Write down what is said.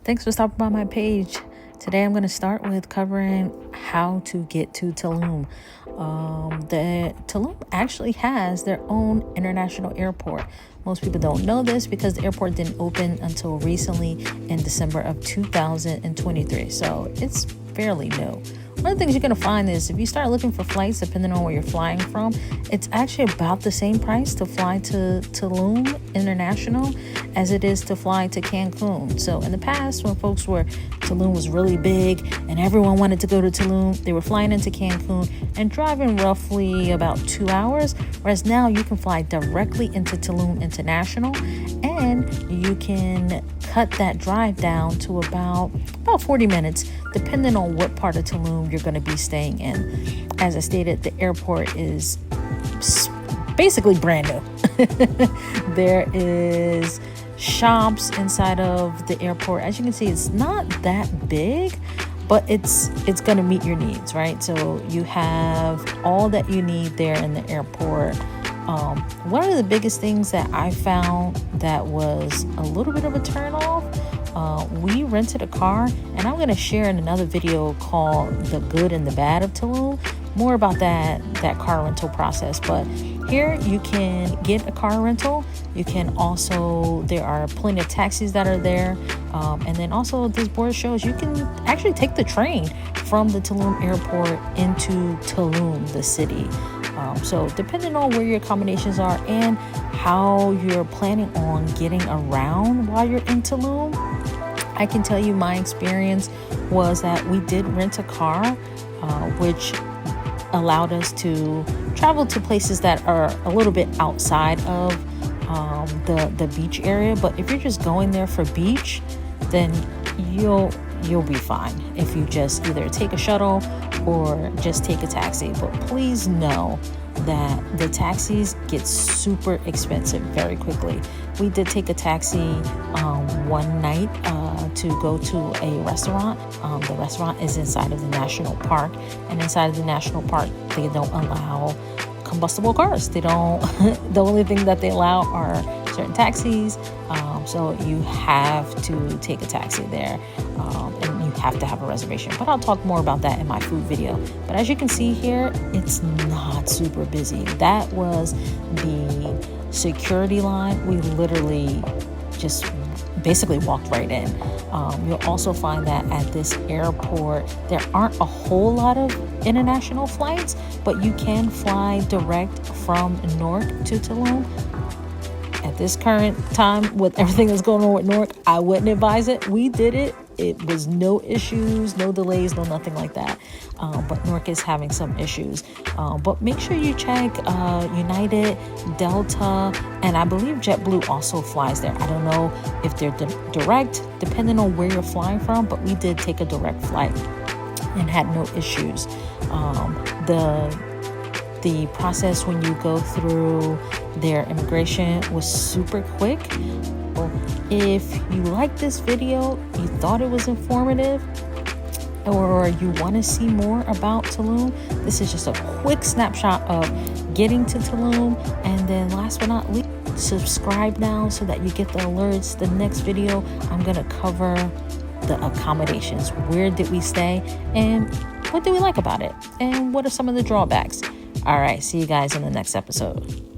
Thanks for stopping by my page. Today I'm going to start with covering how to get to Tulum. The Tulum actually has their own international airport. Most people don't know this because the airport didn't open until recently in December of 2023. So it's fairly new. One of the things you're going to find is if you start looking for flights, depending on where you're flying from, it's actually about the same price to fly to Tulum International as it is to fly to Cancun. So in the past, when Tulum was really big and everyone wanted to go to Tulum, they were flying into Cancun and driving roughly about 2 hours. Whereas now you can fly directly into Tulum International and you can cut that drive down to about 40 minutes, depending on what part of Tulum you're going to be staying in. As I stated, the airport is basically brand new. There is shops inside of the airport. As you can see, it's not that big, but it's going to meet your needs, right? So you have all that you need there in the airport. One of the biggest things that I found that was a little bit of a turn off, we rented a car, and I'm going to share in another video called The Good and the Bad of Tulum, more about that car rental process. But here you can get a car rental. You can also, there are plenty of taxis that are there. And then also this board shows you can actually take the train from the Tulum airport into Tulum, the city. So depending on where your accommodations are and how you're planning on getting around while you're in Tulum, I can tell you my experience was that we did rent a car, which allowed us to travel to places that are a little bit outside of the beach area. But if you're just going there for beach, then you'll be fine if you just either take a shuttle or just take a taxi. But please know that the taxis get super expensive very quickly. We did take a taxi one night to go to a restaurant. The restaurant is inside of the national park, and inside of the national park they don't allow combustible cars. They don't the only thing that they allow are certain taxis, so you have to take a taxi there, and you have to have a reservation. But I'll talk more about that in my food video. But as you can see here, it's not super busy. That was the security line. We literally just basically walked right in. You'll also find that at this airport there aren't a whole lot of international flights, but you can fly direct from Newark to Tulum. At this current time, with everything that's going on with Newark, I wouldn't advise it. We did it. It was no issues, no delays, no nothing like that. But Newark is having some issues. But make sure you check United, Delta, and I believe JetBlue also flies there. I don't know if they're direct, depending on where you're flying from, but we did take a direct flight and had no issues. The process when you go through their immigration was super quick. If you like this video, you thought it was informative, or you want to see more about Tulum, this is just a quick snapshot of getting to Tulum. And then last but not least, subscribe now so that you get the alerts. The next video, I'm going to cover the accommodations. Where did we stay and what did we like about it? And what are some of the drawbacks? All right, see you guys in the next episode.